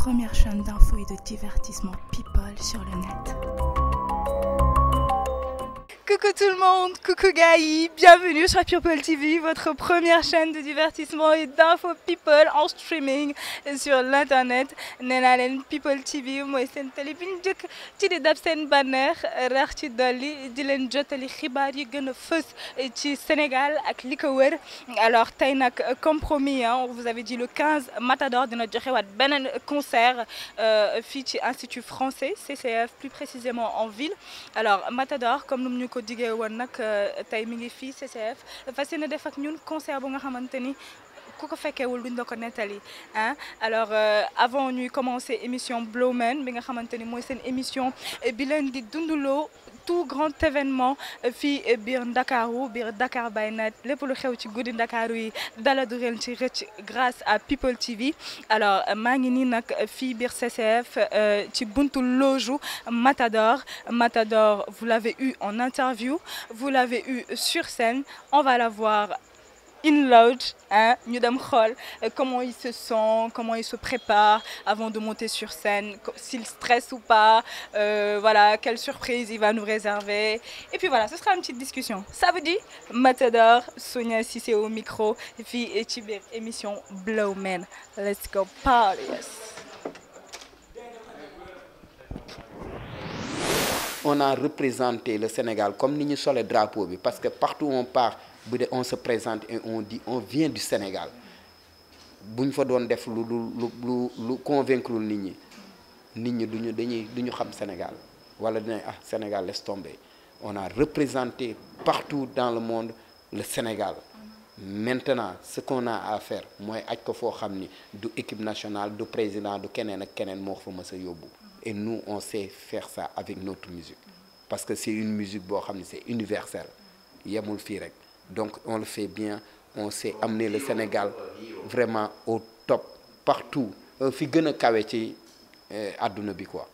première chaîne d'infos et de divertissement people sur le net. Coucou tout le monde, coucou Gaï, bienvenue sur People TV, votre première chaîne de divertissement et d'info people en streaming sur l'internet. Nena len People TV mooy seen télé bi ñu jëkk ci di dab seen banneex rax ci dolli di leen jotali xibaar yi gën a fës ci Sénégal ak li ko wër. Alors tey nag comme promis on vous avait dit le 15 Matador dina joxe waat beneen concert fii ci Institut français CCF plus précisément en ville. Alors Matador comme nu ñu ko digee woon nag tey mi ngi fii CCF fas yéene def ak ñun concert bu nga xamante ni ku ko fekkeewul duñ la ko nettali ah. Alors avant ñuy commencer émission Blowman bi nga xamante ni mooy seen émission bi leen di dunduloo tout grand événement fii biir Ndakaaru biir Dakar by Night lépp lu xew ci guddi Ndakaaru yi dala du leen ci rëcc grâce à People TV. Alors maa ngi nii nag fii biir CCF ci buntu loju Matador. Matador, vous l'avez eu en interview, vous l'avez eu sur scène, on va la voir in loge, hein, ñu dem xool comment il se sent, comment il se prépare avant de monter sur scène, s'il stresse ou pas, voilà, quelle surprise il va nous réserver. Et puis voilà, ce sera une petite discussion. Ça vous dit? Matador, Sonia Cissé au micro, fii ci biir émission Blowman. Let's go party. On a représenté le Sénégal comme ni ñu sole drapeau bi parce que partout où on part on se présente et on dit on vient du Sénégal bu ñu fa doon def lu convaincre nit ñi duñu xam Sénégal wala dinañ Sénégal laisse tomber. On a représenté partout dans le monde le Sénégal. Maintenant ce qu'on a à faire mooy aj ko foo xam ni du équipe nationale du président du keneen ak keneen moo fa mës a yóbbu. Et nous on sait faire ça avec notre musique parce que c'est une musique boo xam ne c'est universel yemul fii rek donc on le fait bien, on sait amener le Sénégal vraiment au top partout fi gën a kawe ci àdduna bi quoi.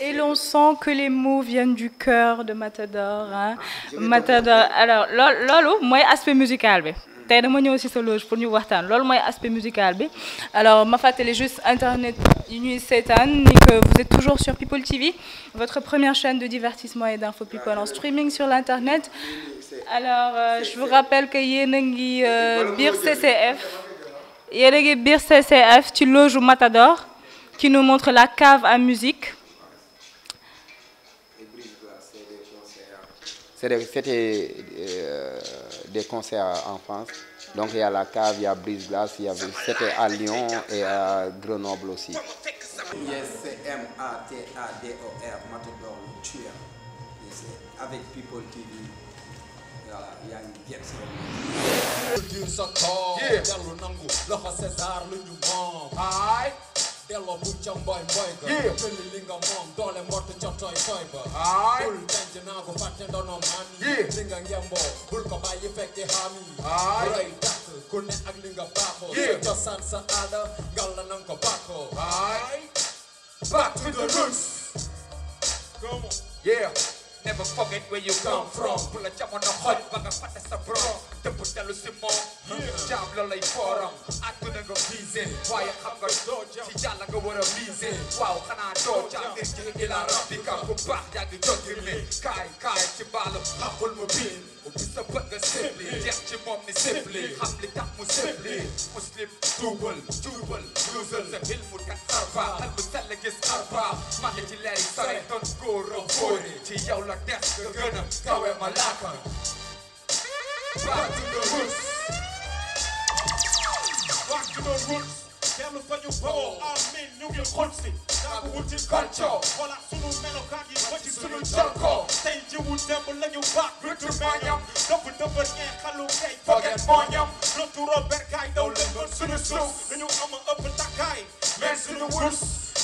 Et l'on sent que les mots viennent du cœur de Matador hein. Matador alors loolu mooy aspect musical bi. Tey dama ñëw ci sa loge pour ñu waxtaan loolu mooy aspect musical bi. Alors ma fàttali juste internet yi ñuy seetaan ni que vous êtes toujours sur People TV, votre première chaîne de divertissement et d'info people en streaming sur l'internet. Alors je vous rappelle que yéen a ngi biir CCF ci loge Matador qui nous montre la cave à musique. C'était des concerts en France. Donc il y a la cave, il y a Brise Glace, c'était à Lyon et à Grenoble aussi. Yes, c'est M-A-T-A-D-O-R, Matador tueur. Avec People TV. Voilà, il y a une pièce. Delloo bu ca mboy mboy ga jëli li nga moom doole mbott ca toy toy ba bul denc naa ko fàtte ndono maami li nga ngemboo bul ko bàyyi fekki xaami lay dakk ku ne ak li nga baaxoo sa cosaan sa aada ngal la nanga ko bàkkoo back to the roots come on yeah never forget where you come from bu la jamono xoj ba nga fàtte sa borom dëpp dellu si moom jaam la lay forum àdduna nga visé waaye xam nga doo ci yàlla nga war a visé waaw xanaa doo jaam ngir ci ila rabbika bu baax yaa ngi jogir mi kaay ci baalu xamul mu biin ubbi sa bët nga sébli jeex ci moom ni sébli xam li tax mu sébli muslim tuubal luusal sa xil mu kat xarba xel bu sell gis xarba màgg ci leer yi sore doon góor a góori ci yow la des nga gën a kawe malaaka back to the roots dellu fa ñu bawoo amin ñu ngi xol si daagu wut ci kalco xoolaat sunu melokaan yi ba ci sunu jokko tey jiwu demb lañu baax witu meñam dëbb ñee xalu kay foget mooñam lotu Robert kay daw lëmbal sunu suuf dañu ama ëpp takkaay men sunu wurus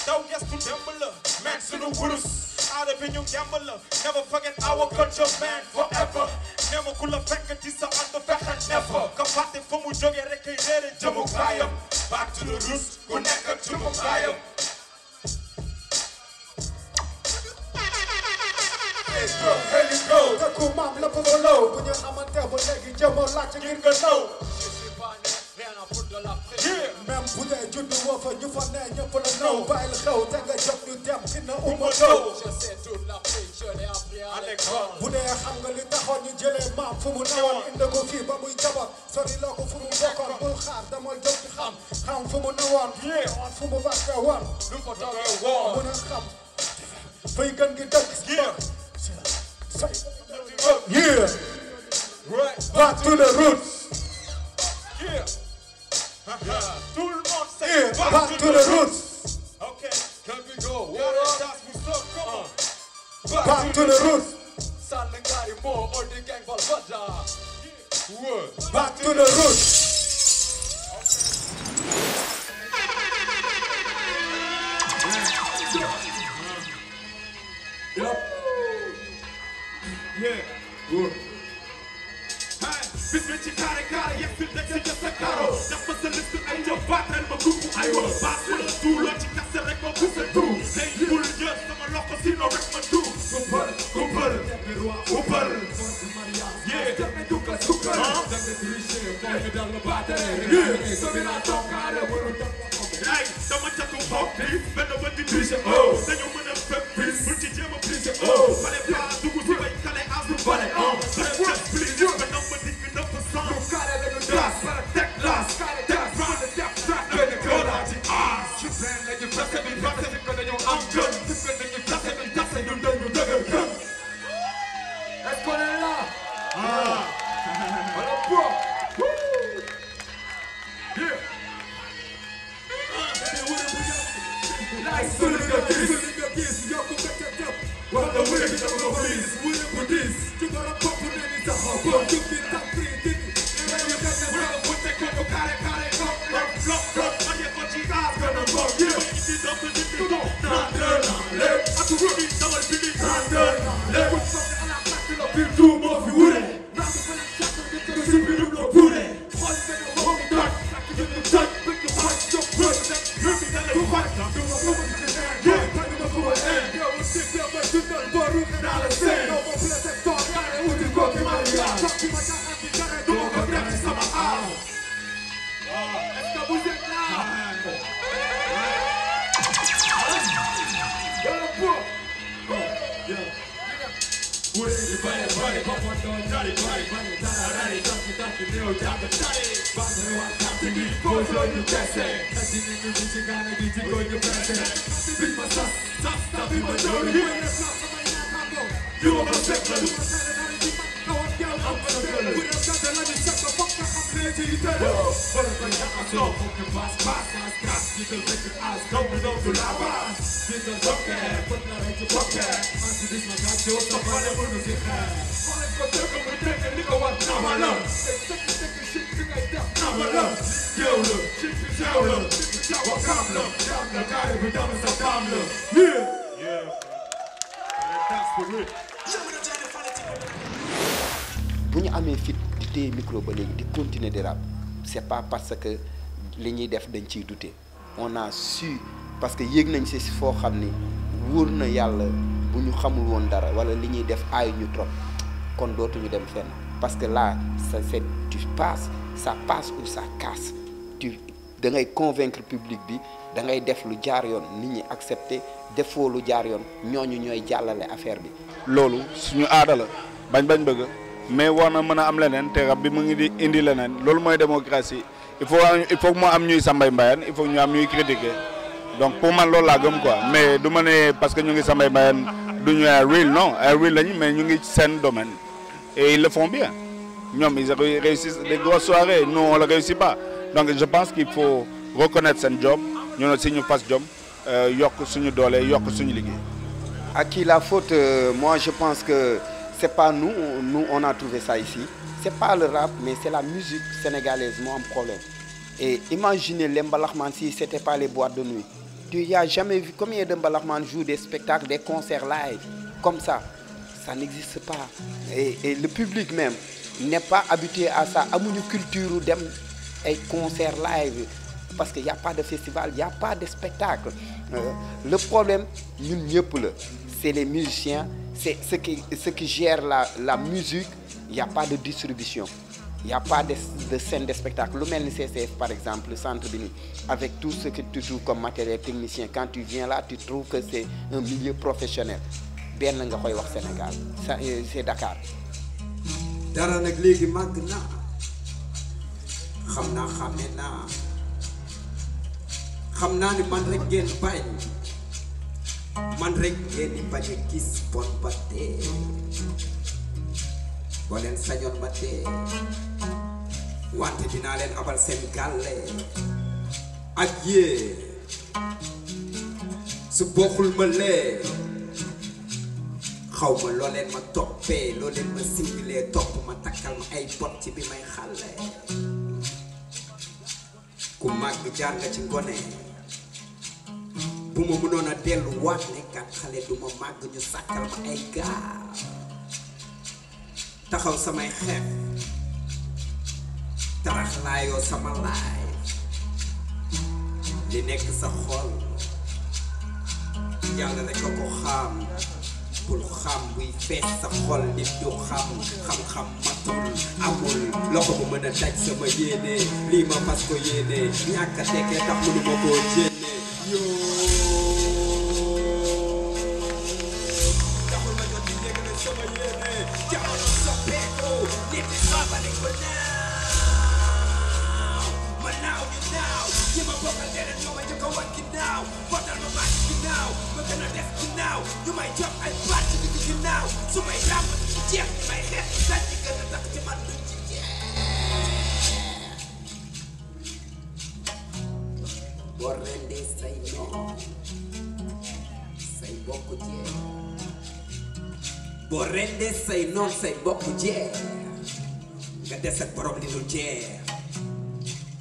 daw gestu demb la men sunu wurus aada bi ñu gemb la never forget our culture man forever nema ku la fekk ci sa ànd fexe nefa ka fàtte fa mu jóge rek kay réere jëmu kaayam back to the roots ku nekk ak jëmu kaayam here you go dëkku maam la ko low bu ñu xamante ba léegi jëmoo laaj ngir nga naw même bu dee juddu woo fa ñu fa ne ñëpp la naw ñëw bàyyil xew te nga jóg ñu dem dina uma dow. Je sais toute l'Afrique, je l'ai appris à l'école. bu dee xam nga li taxoon ñu jëlee maam fu mu newoon indi ko fii ba muy jabar sori loo ko fu mu bokkoon bul xaar demal jóg di xam fu mu newoon. fu mu bàkkee woon. lu ko toogee woon. mën a xam fay gën gi dëkk. Yeah. Back to the roots. Yeah. Tout le monde sait. Yeah. Back to the roots. Okay. Can we go? Back to the roots. Salengari mo or the gang Valvada. Back to the roots. Yeah. Bis mit ci carré carré yëpp fi nekk ci sa karo def ma sa liste ay jox baatal ma groupe aywa baas wala tuuloo ci kase rek ma pousse tout day bul jël sama loxo sinon rek ma tout kumpal yeah deme duka sukal ay dama catu xob bi benn ba di triche dañu mën a fépp bis bul ci jéem a prise fale pas dugg ci bay kale asu bale bu ñu amee fit di téye micro ba léegi di continuer di rap c'est pas parce que li ñuy def dañ ciy douter on a su parce que yéeg nañ si foo xam ni wóor na yàlla bu ñu xamul woon dara wala li ñuy def aay ñu trop kon dootuñu dem fenn parce que là ça c'est tu passes ça passe ou ça casse tu da ngay convaincre public bi da ngay def lu jaar yoon nit ñi accepter defoo lu jaar yoon ñooñu ñooy jàllale affaire bi. loolu suñu aada la bañ bëgg mais war na mën a am leneen te rab bi mu ngi di indi leneen loolu mooy démocratie il faut moo am ñuy sambay mbayaan il faut ñu am ñuy critiquer donc pour man loolu laa gëm quoi mais du ma ne parce que ñu ngi sambay mbayaan du ñu ay real non ay real lañu mais ñu ngi seen domaine et ils le font bien ñoom ils réussissent des grosses soirées nous on le réussit pas donc je pense qu'il faut reconnaître seen job ñu ne si ñu fas job yokk suñu doole yokk suñu liggéey. À qui la faute? Moi je pense que c'est pas nous on a trouvé ça ici, c'est pas le rap mais c'est la musique sénégalaise moo am problème. Et imaginez les mbalaxman si c'était pas les boîtes de nuit. Tu y as jamais vu combien de mbalaxman jouent des spectacles, des concerts live comme ça n'existe pas. Et le public même n'est pas habitué à ça. Amuñu culture dem ay concerts live parce qu'il y a pas de festival, il y a pas de spectacle. Le problème ñun ñëpp la, c'est les musiciens, c'est ceux qui gèrent la musique. Il y a pas de distribution. Il n'y a pas de scène de spectacle. Le même CCF par exemple, le centre Bini, avec tout ce que tu trouves comme matériel technicien, quand tu viens là, tu trouves que c'est un milieu professionnel. Bien nga koy wax Sénégal, c'est Dakar. Dara nag léegi màgg naa xam naa ni man rek ngeen bañ man rek ngeen di bañ a gis bon ba dee boo leen sañoon ba dee wante dinaa leen abal seen gàlle ak yee su bokkul ma lee xaw ma loo leen ma toppee loo leen ma singilee topp ma takkal ma ay bot ci bi may xale ku màgg jaar nga ci ngone bu ma mënoon a delluwaat nekkat xale du ma màgg ñu sàkkal ma ay gaar taxaw samay xeef tarax laayoo sama laay li nekk sa xol yàlla rek a ko xam bul xam buy fees sa xol nit du xam-xam matul amul loxo bu mën a daj sama yéene lii ma fas ko yéene ñàkk a tekkee tax mënu ma koo jénne yoo taxul ma jot di dégg na sama yéene jamono soppeeku nit di xaabale ko naaw ma naaw ñu naaw ñi ma bokkal deret ñoo ma jëkk a wan ginnaaw botal ma bàcc ginnaaw ma gën a def ginnaaw ñu may jox ay bàcc bi ci ginnaaw su may ràmb ci jeex ñi may xeex dañ ci gën a tax ci man duñ ci jeex boo rendee say noon say bokk jeex boo rendee say noon say bokk jeex nga des ak borom li dul jeex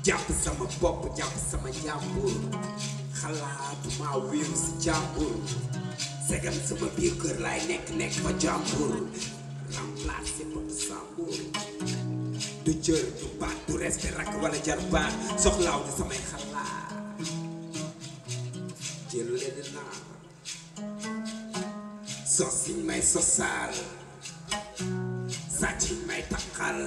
jàpp sama bopp jàpp sama njàmbur xalaatuma wéeru si jàmbur segam sama biir kër laay nekk fa jàmbur remplacé ko du sàmbur du jër du baat du respect rakk wala jarbaat soxlaaw di samay xalaat jëlu leen di naa sos siñ may sosal sàcc may takkal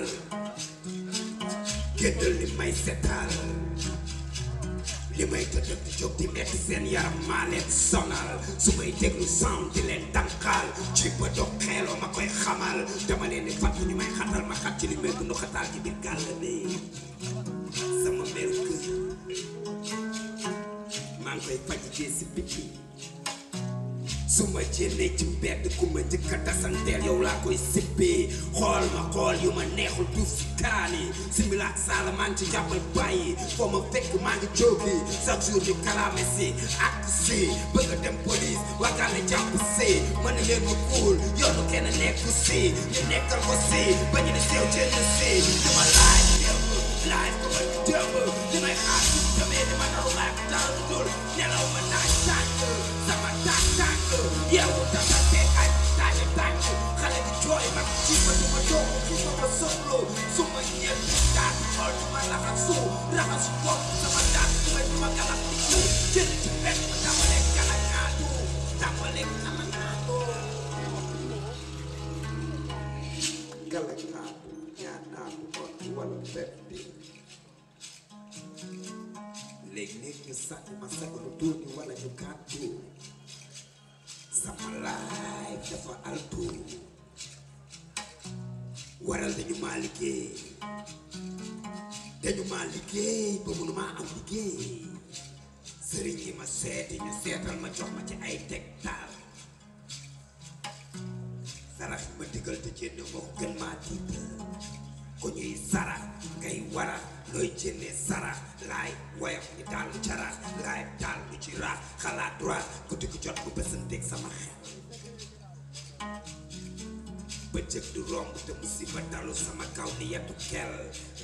géddal li may setal li may tëdd di jóg di metti seen yaram maa leen sonal su may déglu sound di leen tànqal ci ba dog xeeloo ma koy xamal dama leen di fàtt ñu may xatal ma xat ci li may dund xatal ci biir gàll bi sama meru kër maa ngi koy faj jee si biti su ma jénnee ci mbedd ku ma njëkk a tasanteel yow laa koy sippee xool ma xool yu ma neexul duuf si kaani simila ak saala maa ngi ci jàppal bàyyi foo ma fekk maa ngi jógi chaque jour ñu kalaame si ak si bëgg a dem police waggaale jàpp si ma ne leen ma kuul yoonu kenn nekku si ñu nekkal ko si ba ñu ne sew jënd si li ma laaj démb laaj ko ma démb li may xaar su demee di ma naru laaj dara lu dul nelaw ma naaj tànk sama tànk yeewu tasante ay tànk xale di jooy mag ci ma du ma doom ci sama solo su ma ñeent daal xool du ma laxasu raxasu bopp sama daal su ma du ma galax di ku jël ci benn ma tàmbalee galañaatu galañaatu ñaanaatu kon wala pepp bi léeg-léeg ñu sànni ma sagalu tuuti wala ñu kàddu sama laay dafa altu waral dañu maa liggéey ba mënumaa am liggéey sëriñ yi ma seeti ñu seetal ma jox ma ci ay tegtal sarax yi ma digal te jénne moo gën maa tiital ko ñuy sarax ngay wara looy jénne sarax laay woyof ni daal lu carax laay daal lu ci raax xalaat droit ko di ko jot bu bësanteeg sama xel bëccëg du romb te musiba dalu sama kaw ni yetu kel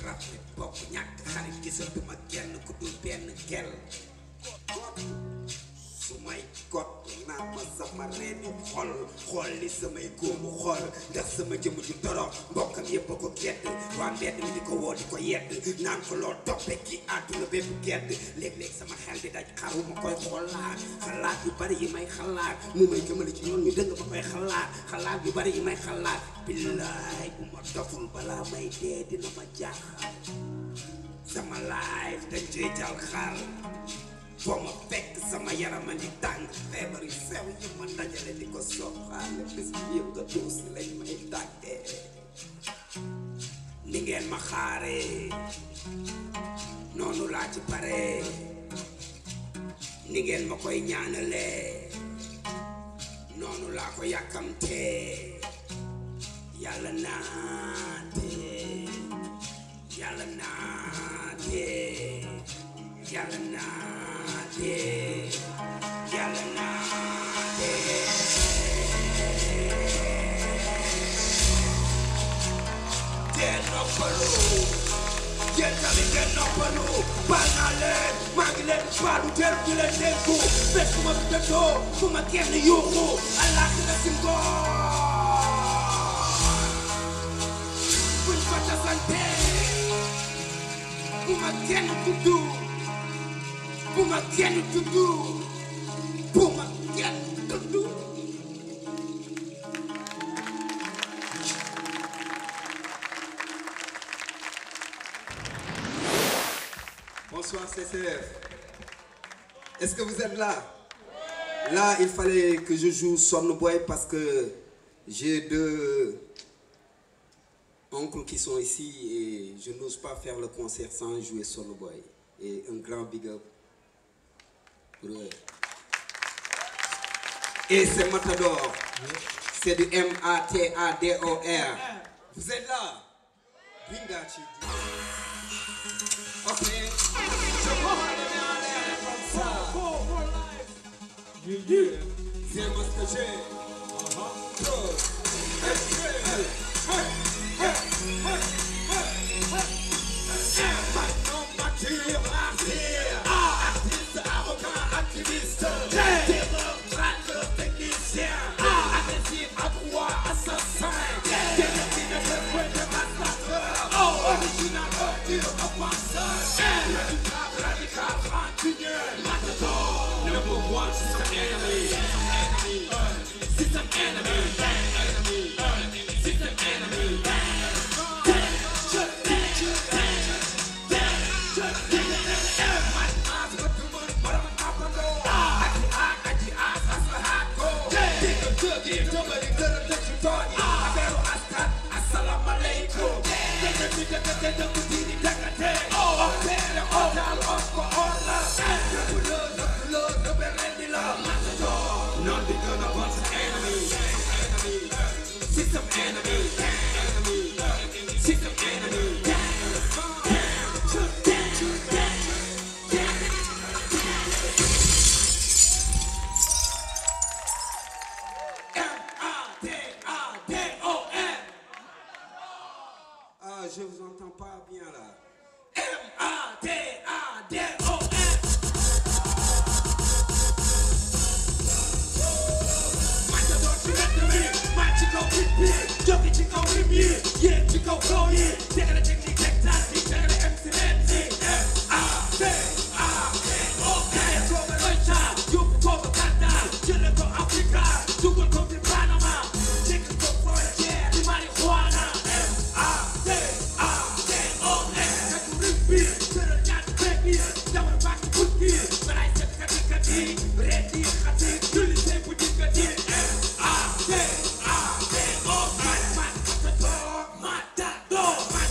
rafet bokk ñàkk xarit gisatuma kenn ku dul benn kel su may kot naan ma sama reeni xol li samay góomu xol ndax sama jëmm ju torox mbokkam yëpp a ko gedd waa mbedd mi di ko woo di ko yedd naan ko loo toppe ki àdduna bépp gedd léeg-léeg sama xel di daj xaru ma koy xalaat yu bari yi may xalaat mu may jëmale ci yoon ñu dëng ma koy xalaat yu bari yi may xalaat billaay bu ma doful balaa may dee dina ma jaaxal sama life dañ cee jal xaal foo ma fekk sama yarama di tàng feebar yu sew yi ma dajale di ko sooxaale bis bi yëpp nga duus lañ may tàggee ni ngeen ma xaaree noonu laa ci pare ni ngeen ma koy ñaanalee noonu laa ko yàkkamtee yàlla naatee yàlla naatee yàlla naatee yàlla naatee ngeen noppalu ngeen tamit ngeen noppalu baal naa leen maa ngi leen baalu teel di leen déggu fekk ma fi dëddoo fu ma kenn yuuxu àllaaxira si ngoon buñ fa tasante bu ma kenn tuddu bu ma kenn tuddu bu ma kenn tuddu. Bonsoir CCF. Est-ce que vous êtes là? Là, il fallait que je joue Sonn Boy parce que j'ai deux oncles qui sont ici et je n'ose pas faire le concert sans jouer Sonn Boy. Et un grand big up pour eux. Et c'est Matador. C'est du M-A-T-A-D-O-R. Vous êtes là? Bring that shit. Ok. C'est moi ce que j'ai. Maintenant mature, artiste, arrogant, activiste, terreur, traqueur, technicien, agressif, adroit, assassin, déterminé de jouer de massacreur, original, dur, offenseur, radical, rancunier, matador, number one, system enemy, system enemy, system enemy. Je vous entends pas bien là. M-A-T-A-D-O-N. Matador ci wet mi, maa ci kaw hit bi, jóge ci kaw rim yi, yéeg ci kaw flow yi, tegale technique teg taat yi, tegale MC leen si. M-A-T-A-D-O-N. Kooba Royta, yóbbu kooba Kanda, jële ko Afrika, dugal ko bi Panama, jëkk ko frontière di marijuana. Matador.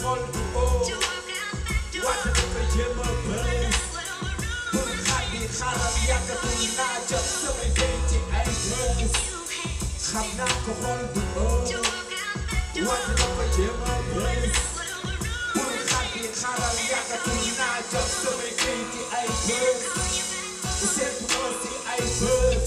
xol du oo wante dafa jéem a bës bul xaddi xaaral yàggatul naa jot sama day ci ay bës xam naa ko xol du oo wante dafa jéem a bës bul xaddi xaaral yàggatul naa jot sama day ci ay bës seetu ma si ay bës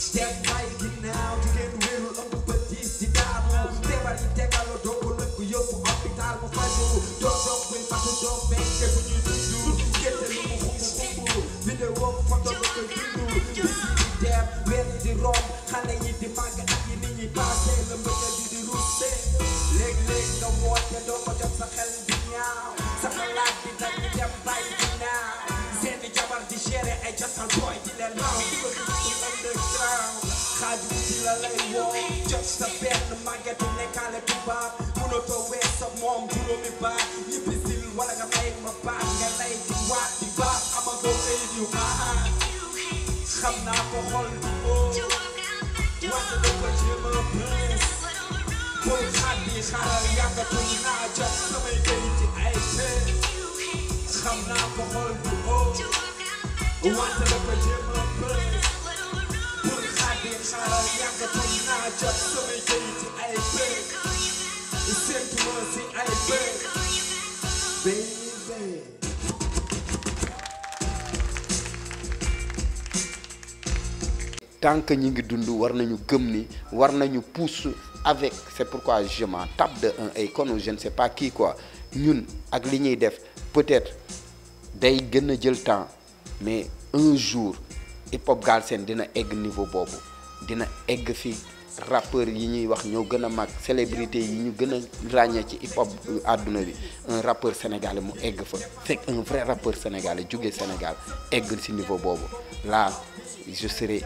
step by ginnaaw jigéen wérul ëmb ba diis di daanu feebar yi tegaloo doo ko nëkk yóbbu hôpital mu faju doo doog muy fatu doo fekke bu ñuy dund gerte lu mu xumbu vidéo photo ba koy bindu bis yi di dem weer yi di romb xale yi di màgg ak yi nit ñi passé la mbëggal di russe léeg-léeg nga woote doo ko jot sa xel di ñaaw sa xalaat bi nag di dem bàyyi ginnaaw seeni jabar di gérer ay jotal boy di leen naaw di ko underground xaaju ci la lay woo jot sa benn màgget di nekkaale tubaab mënatoo wees sa moom juróomi baat ñibbi sil wala nga may ma baat nga lay di waat di baax amagoo ay yu baax xam naa ko xol di oo wante dafa jéem a bës bul xaddi xaaral yàggatul naa jot samay gay ci ay bës xam naa ko xol di oo wante dafa jéem a bës bul xaddi xaaral yàggatul naa jot samay gay ci ay bës séntu ma si ay bës baby. Tant que ñi ngi dund war nañu gëm ni war nañu pousse avec c'est pourquoi je m'en tape de un icône je ne sais pas qui quoi ñun ak li ñuy def peut-être day gën a jël temps mais un jour hip hop Galsen dina egg niveau boobu dina egg fi rappeurs yi ñuy wax ñoo gën a mag célébrité yi ñu gën a ràññee ci hip hop àdduna bi un rappeur sénégalais mu egg fa fekk un vrai rappeur sénégalais jóge Sénégal egg ci niveau boobu là je serai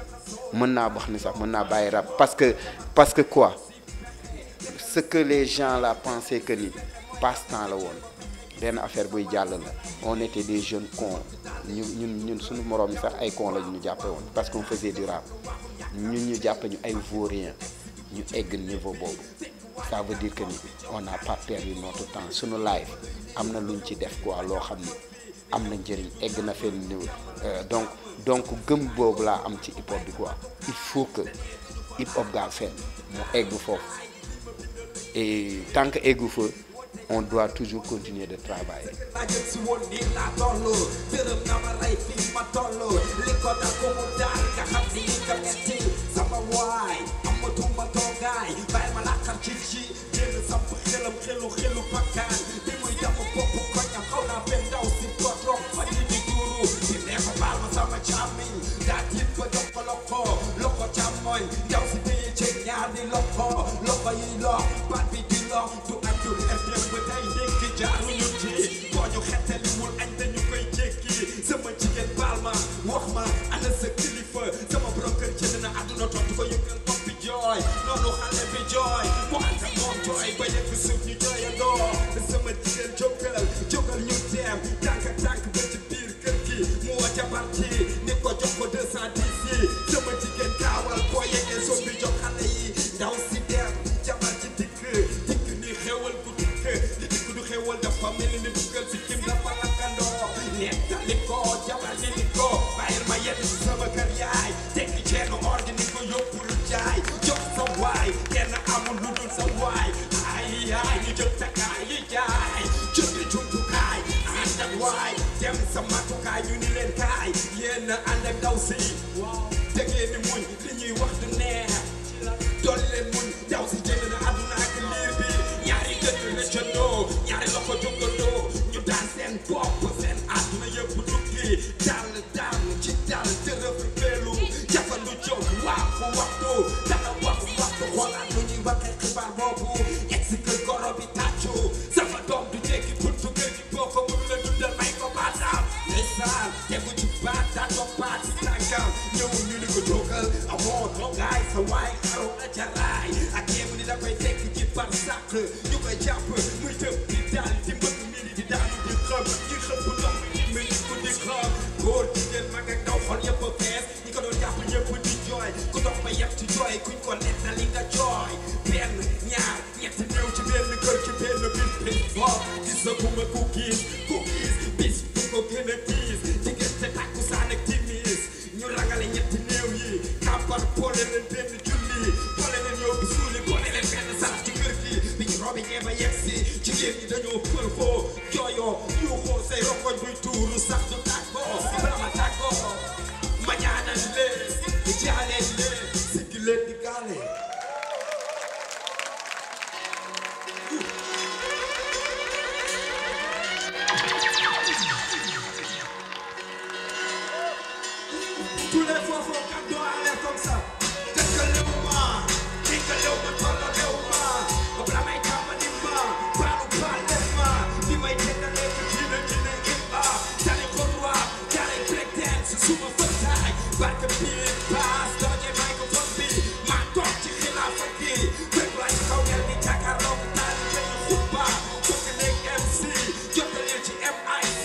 mën naa wax ni sax mën naa bàyyi rap parce que quoi ce que les gens là pensaient que ni passe-temps la woon benn affaire buy jàll la on était des jeunes cons ñun suñu moroom yi sax ay cons la ñu jàppe woon parce qu'on faisait du rap ñu jàppe ñu ay vauriens ñu egg niveau boobu ça veut dire que ni on n'a pas perdu notre temps suñu live am na luñ ci def quoi loo xam ni am na njëriñ egg na fenn niveau donc gëm boobu laa am ci hip hop bi quoi il faut que hip hop Galsen mu egg foofu et tant que eggu fa on doit toujours continuer de travailler. Wow. yéen ñi dañoo pël xoo jooyoo yu xoo say rongoñ buy tuuru sax du tàggoo bala ma tàggoo ma ñaanal leen di jaaleen leen siggi leen di gaale tous les fois faut qu'on doit aller comme ça dëkkalew ma tollalew ma bala may tàmbali ma baalu baale ma li may jëndalee ko dina imba tali ko roi jaare break dance suma fëtaay barke biir paas dooje microphone bi maa toog ci xilaafa gi fekk laa ci kaw ngel di jàkkaarloo ko taali jëy xubba bëgg nekk MC jottaleel ci MIC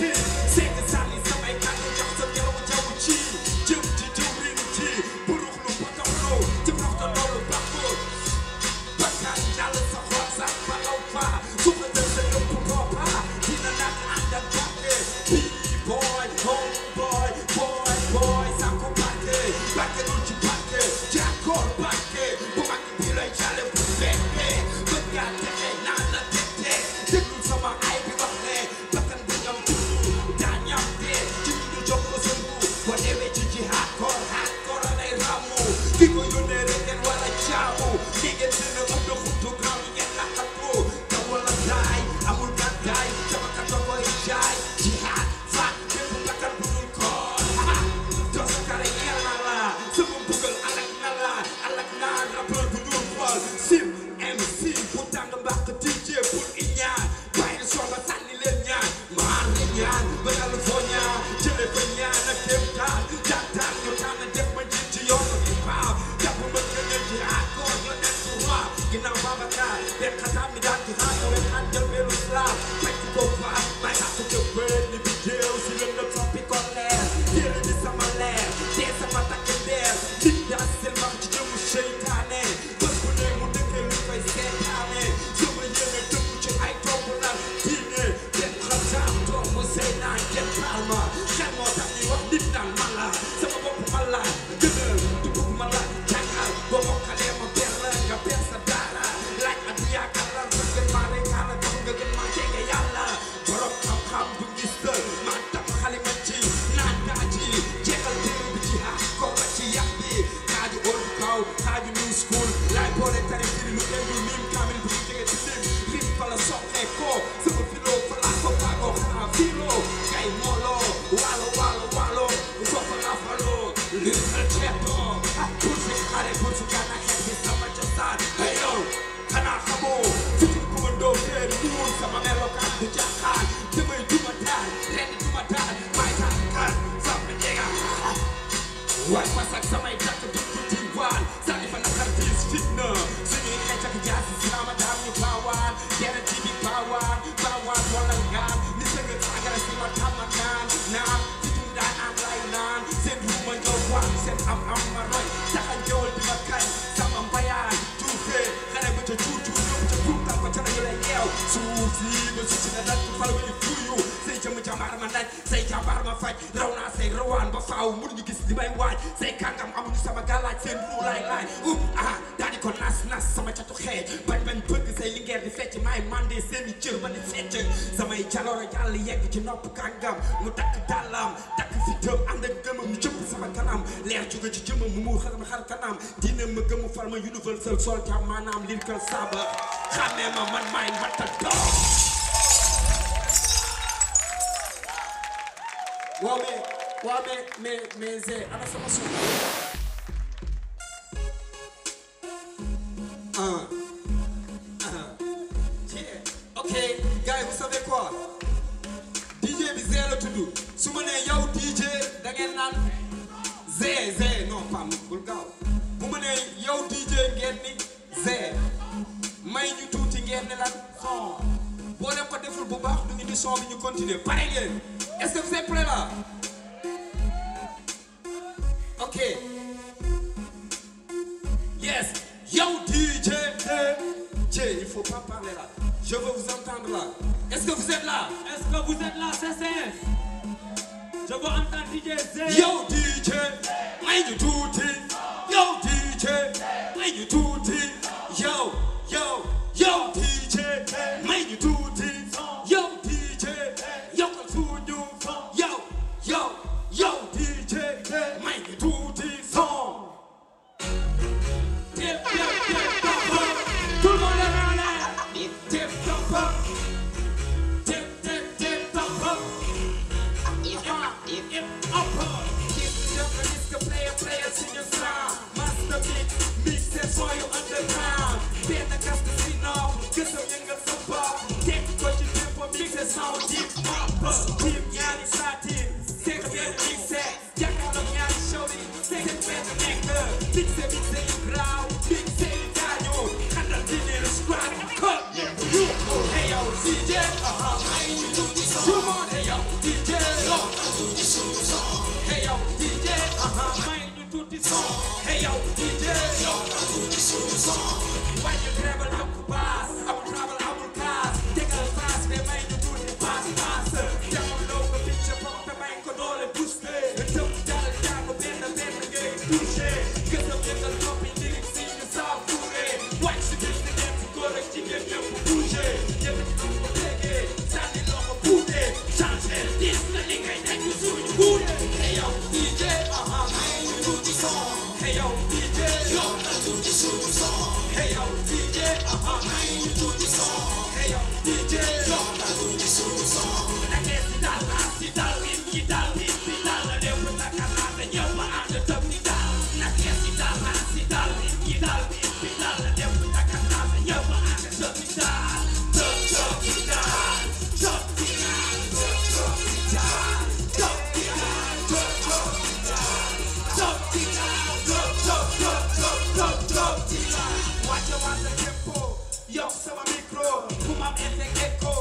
seeti sànni samay kàddu jox sa jaww ci jëm ci jëwriñ ci burux lu potoxlu ci waxta loolu bàkkul bakkan jàll sa xol sax balaw fa su ko jël sa yëpp koppa dina nag ànd ak jàkke bii boy sa ko barke dul ci barke jàkkoor barke bu mag bi lay jàlle bu fekke bëgg yaa texe naan la tete déglu sama ay bi wax ne bakkan bu ñam tudd daa ñam dee ci ñu jox ko sëngu boo demee ci hardcore lay ramu ki ko yónnee rek ngeen wala jaamu li ngeen dina ëpp na xuttu gaaw yi ngeen laxat ko te wala daay amul gàddaay sama kàddu koy jaay jihaad faat bépp bakkan bu dul koor doo sa kare yel na la sama mbugal alak naa rappeur bu dul xool sim MC bu tàng mbàq DJ pour iñaan bàyyi sooga sànni leen ñaan maar leen ñaan ba yàlla foo ñaan jële fa ñaan ak dem taal jàttaan ñu tànn def ma njiit ci yoon bi baaw jàpp ma gënal ci accord yo nekk roi ginnaaw Babacar den xataam mi daan ci xaar yo wen xaan jël beelu slaam fekk ko faa may xaq jëppee ni bi jéew si lëndëm soppi ko leer yére bi sama leer tee sama takk ndeer nit daa seen wax ci jëmu seytaane bés bu ne mu dëkkee lu koy seetaane sama yéene dëkku ci ay tomb lan diine den xataam toog mu sey naan den baal ma xel moo tax ñuy wax nit naan man la sama bopp man la gënal dugub man la jàngal boo mokkalee ma ber la nga ber sa daara laaj at yaakaar la nga gën maa reekaan la tax nga gën maa jege yàlla borom xam-xam bu gis la maa tam xalima ci naan daa ci jeexal téere bi ci ko ba ci yàq bi xaaju old kaw xaaju new school laay boole tari firi lu déggul miim kaamil bu jege ci lim lim fa la soxee ko sama filoo fa laa ko baagoo xanaa filoo kay mooloo waalo foofa laa faloo lir na ceetoo pour si xare pour si gànna xeet bi sama cosaan hey yow xanaa xamoo fitin ku ma doo feen muur sama melokaan du jaaxaan damay duma taal ren duma taal may taal kan sama jega waay masak samay takk dugg ci waan sànni fa naqar tiis fitna suñuy xeec ak jaasi si nama daam ñu baawaan deret ci bi baawaan wala ngaan ni sënga sagara si ma tama naan fitum daan am lay naan seen ruuma ñoo waan seen am ma roy taxa njëwal di ma kañ sama mbayaan tuufee xare ba ca cuur yóbbu ca tuutal ko ca nañu lay yeew suuf si ba suuf si na dal fal ba ñu fuyu say jëm jàmbaar ma daj say jàmbaar ma faj raw naa say rawaan ba faaw mënuñu gis li may waaj say kàngam amuñu sama gàllaaj seen ru laay daal di ko nas sama catu xeej bañ bëgg say lingeer di fecc maay mandé seeni cër ba ni fecc samay jaloore jàll yegg ci nopp kàngam mu takk dàllam takk fi tëm ànd ak gëmam ñu jëpp sama kanam leer jóge ci jëmam mu muur xar ma xar kanam dina ma gëmu fal ma universal soldier maanaam lyrical saba xamee ma man maay matador waaw mais Zé ana sama suuf ok gars yi vous savez quoi DJ bi Zé la tudd su ma nee yow DJ da ngeen naan Zé non pas bul gaaw bu ma nee yow DJ ngeen ni Zé may ñu tuuti ngeen ne lan son boo leen ko deful bu baax du indi son bi ñu continuer pare ngeen est-ce que vous êtes prêts là ok yes yow DJ il faut pas parler là je veux vous entendre là est-ce que vous êtes là CCF je veux entendre DJ Zé yow DJ may ñu tuuti yow DJ may ñu tuuti yow DJ may ñu tuuti Mixé yu graaw mixé yu gaañoo xandal dine le squad cut hey yo DJ may ñu tuuti son tout le monde hey yo DJ hey yo DJ may ñu tuuti son hey yo DJ why you travel yokku baas amul travel amul kaas tegal baas te may ñu tuuti baas jamono loo ko picc pop te may ko doole booster tëb dal jàng benn ngay touché gësam yëngal noppi lyrics si ñu savouré wàcc si bis di dem si góor ak jigéen ñëpp bougé yëpp ci am ko tegee sànni loxo buute changé dis na li ngay nekk suñu buute hey yow DJ may ñu tuuti son hey yow DJ yokk na tuuti suñu son hey yow DJ may ñu tuuti son hey yow DJ yokk na tuuti suñu son nakee si dal si dal rim ki dal rim bi dal la lépp takalaate ñëw ma ànd tëb ni dal nakee si dal rim ki dal rim bi dal la lépp takalaate ñëw ma ànd tëb ni dal tëb tëb ni dal tëb ni dal tëb tëb ni dal tëb ni dal tëb tëb ni dal tëb ni dal tëb ni dal wàcce wàcce tempo yokk sama micro fu ma ete gecko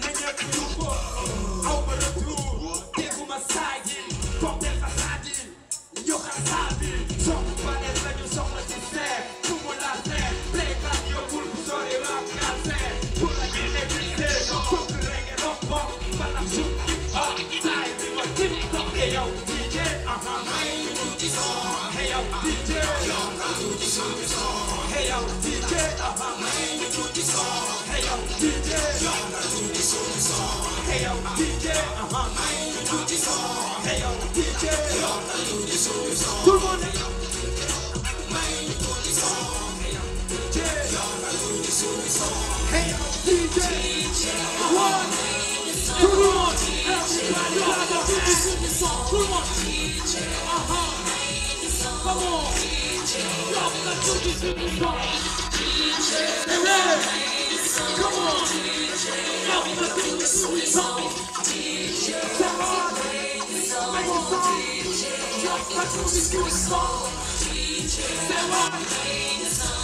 na ñëpp yu ko aw ma retour dégguma saaj yi pompel fa saaj yi ñoxal saal bi soxla panel la ñu soxla ci seet fu mu la seet playback yóbbul bu sori rap calcet pour la génne brisé fokk reggae rock pop bala shoot hip hop saay bi ma tip top hey yow DJ may ñu tuuti son hey yow DJ yokk na tuuti suñu son hey yow DJ may ñu tuuti son hey yow DJ yokk na tuuti suñu son hey yow DJ may ñu tuuti son hey yow DJ yokk na tuuti suñu son tout le monde may ñu tuuti son hey yow DJ yokk na tuuti suñu son hey yow DJ one tout le monde everybody yokk na tuuti suñu son tout le monde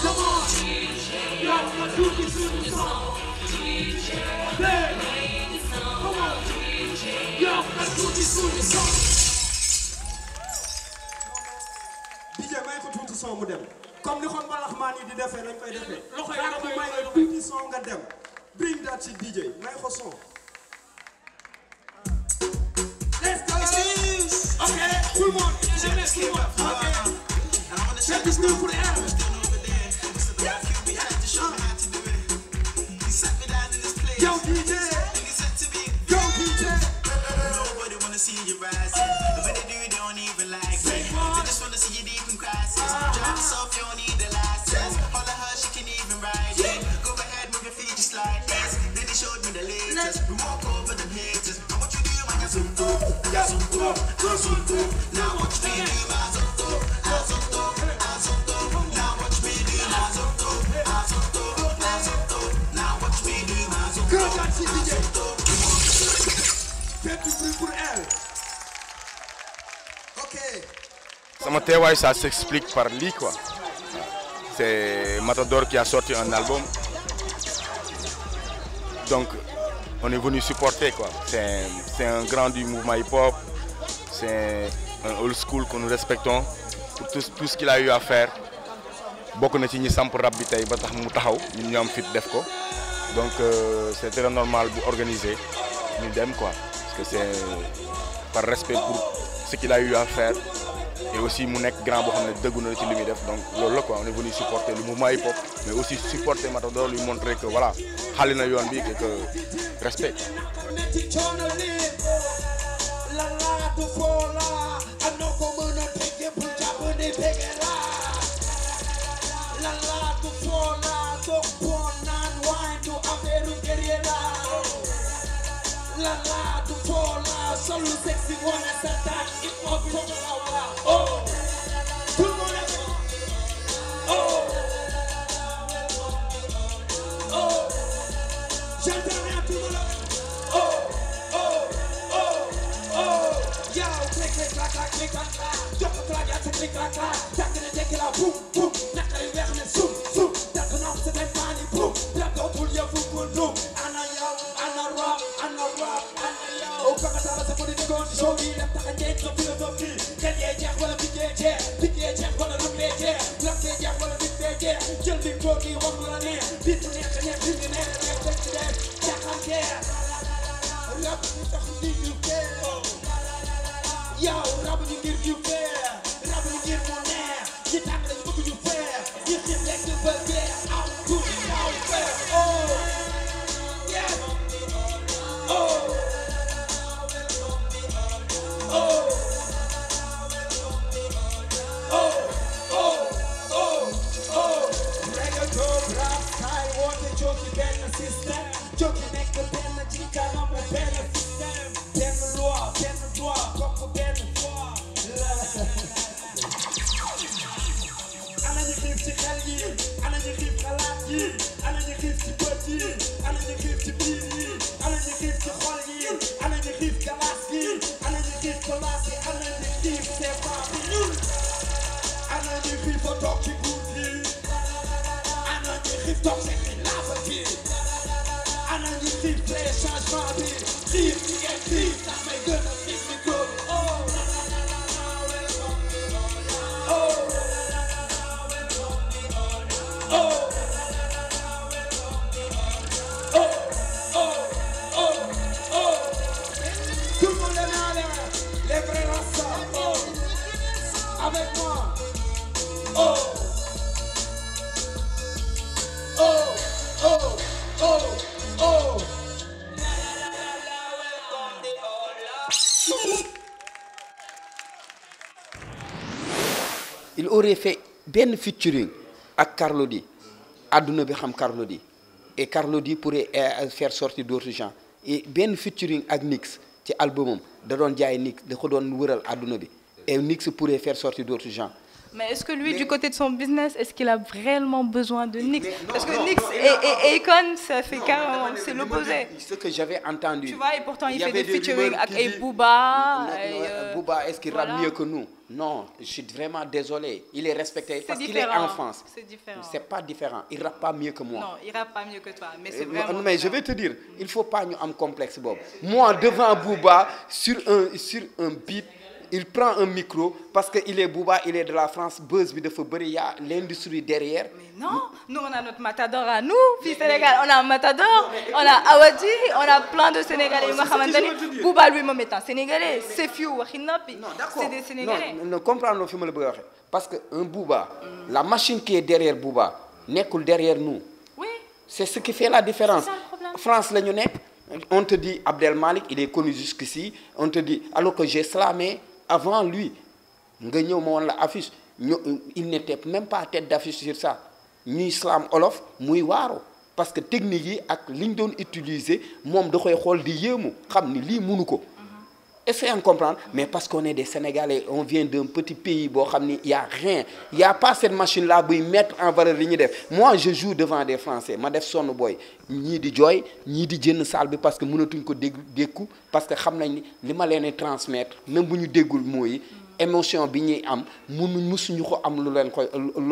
come on yokk na tuuti suñu son come on yokk na tuuti suñu son DJ may ko tuuti son mu dem comme ni xon mbalaxmaan yi di defee lañ koy defee loxo yi nga may la tuuti son nga dem bring that ci DJ may ko son let's go okay tout le monde okay check this new for the air yo DJ yo DJ nobody wanna see you rising but when they do they don't even like it they just wanna see you deep in crisis drive yourself you don't need the license all of her she can even ride it go ahead move your feet just like this then they showed me the latest we walk over them haters and what you do when you're zoom through now watch me do my zoom through now watch me do my zoom through now watch me do my zoom through good that's it DJ faites du bruit pour elle ok Sama teewaay ça s'explique par lii quoi. C'est Matador qui a sorti un album. Donc on est venu supporter quoi. C'est un grand du mouvement hip-hop. C'est un old school que nous respectons pour tout ce qu'il a eu à faire. Bokk na ci ñi samp rap bi tey ba tax mu taxaw ñun ñoo am fit def ko. Donc c'est très normal bu organiser ñu dem quoi. Parce que c'est par respect pour ce qu'il a eu à faire. Et aussi mu nekk grand boo xam ne dëggu na ci li muy def donc loolu la quoi on est venu supporter le mouvement hip hop mais aussi supporter Matador lui montrer que voilà xali na yoon bi que respect. Solo sexy wanna satan hip hop from our oh tout le monde oh oh j'entends rien tout le monde oh yo click click clack clack clic clac jox ko clac yaa sa clic clac tàkk na tekki la boum boum naqari weex ne sum sum dàq na sa dem paani boum rap dootul yëfu kundum ana yow ana rap ana yow kaka tala sa fodi digoon show yi def tax a njeej sa philosophie kenn yee jeex wala piquee jeex wala lumbee jeex lakkee jeex wala bitbee jeex jël bi koo gi wax la neex bit bu neex neex bi ngi neex neex teg ci dem jaxam keer rap ñu tax nit ñu feer yow rap ñu ngir ñu feer rap ñu ngir mu neex ñi tàng lañu bëgg ñu feer ñi xiif lekk ba feer am tuuti ñaaw feer oh yeah oh oh reggaeton rap style woote jokki benn système jokki nekk benn ci kanam benn système benn loi benn droit bokk benn foi ana ñu xiif ci xel yi ana ñu xiif xalaat yi ana ñu xiif ci bët yi ana ñu xiif ci biir yi ana ñu xiif ci xol yi ana ñu xiif galaas yi ana ñu xiif kolaas yi ana ñu xiif c'est pas bi ñun ana ñu xiif ba toog ci guut yi ana ñu xiif toog ci laafa gi ana ñu xiif pré changement bi xiif ñi ngeen xiif sax may gën a xiif mi góor oh oh tout le monde est là, les vrais rastas, avec moi, oh, oh, oh, oh, oh. Il aurait fait ben featuring avec Carlou D. Adouna bi xam Carlou D. Et Carlou D pourrait faire sortir d'autres gens. Et ben featuring avec Nix ci albumum da doon jaay Nix da ko doon wëral Adouna bi. Et Nix pourrait faire sortir d'autres gens. Mais est-ce que lui, du côté de son business, est-ce qu'il a réellement besoin de Nix? Parce que Nix et Akon, ça fait carrément, c'est l'opposé. Ce que j'avais entendu. Tu vois, et pourtant il fait des featuring avec Booba. Booba, est-ce qu'il rappe mieux que nous? Non, je suis vraiment désolé. Il est respecté parce qu'il est en France. C'est différent. C'est pas différent. Il rappe pas mieux que moi. Non, il rappe pas mieux que toi. Mais c'est vraiment. Mais je vais te dire, il faut pas nous am complexe Bob. Moi, devant Booba, sur un beat. Il prend un micro parce qu'il est Booba, il est de la France, buzz, il y a l'industrie derrière. Mais non, nous on a notre matador à nous, fils Sénégal, on a un matador, on a Awadi, on a plein de Sénégalais. Booba lui-même est un Sénégalais, c'est Fiu, c'est des Sénégalais. Non, comprendre le film le beurre. Parce qu'un Booba, la machine qui est derrière Booba, n'est que derrière nous. Oui. C'est ce qui fait la différence. C'est ça le problème. France, on te dit Abdel Malik, il est connu jusqu'ici, on te dit, alors que j'ai slamé. Avant lui, il n'était même pas tête d'affiche sur ça. Ni Islam Olof, ni Waro. Parce que technique ak liñ doon utiliser mom da koy xol di yému xamni li mënu ko. Essayez de comprendre, mais parce qu'on est des Sénégalais, on vient d'un petit pays, il n'y a rien. Il n'y a pas cette machine-là pour mettre en valeur l'ignorance. Moi, je joue devant des Français. Je suis son boy. Ni di joy, ni di jënd salbe parce que mënatuñ ko dékku parce que xam nañ ni li ma leen transmettre même bu ñu déggul mooy émotion bi ñuy am mësuñu ko am lu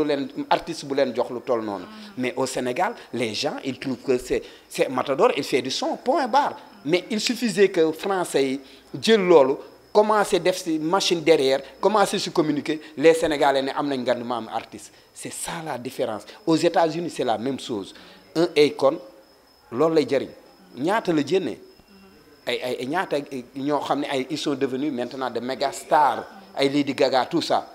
leen artiste bu leen jox lu toll noonu. Mais au Sénégal, les gens ils trouvent que c'est Matador, il fait du son, point barre. Mais il suffisait que Français jël lolu commencer def ci machine derrière commencer se communiquer, les Sénégalais ne am nañ nganduma am artiste. C'est ça la différence. Aux États-Unis, c'est la même chose. Un Akon lolu lay jariñ ñaata la jëné ay ñaata ñoo xamné ay ils sont devenus maintenant de méga stars ay Lady Gaga tout ça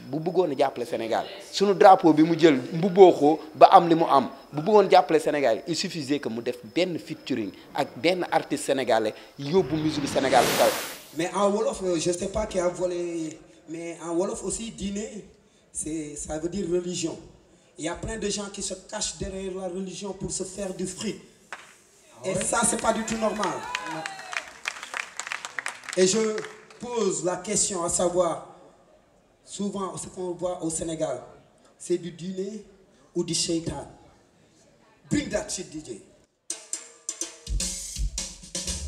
bu bëggoon jappalé Sénégal suñu drapeau bi mu jël mbubboo ko ba am li mu am bu bëggoon jappalé Sénégal il suffisait que mu def ben featuring ak ben artiste sénégalais yóbbu musique Sénégal kaw. Mais en wolof je sais pas qui a volé mais en wolof aussi dîner ça veut dire religion. Il y a plein de gens qui se cachent derrière la religion pour se faire du fric. Et ça, c'est pas du tout normal. Et je pose la question à savoir, souvent, ce qu'on voit au Sénégal, c'est du dîner ou du shaitan. Bring that shit, DJ.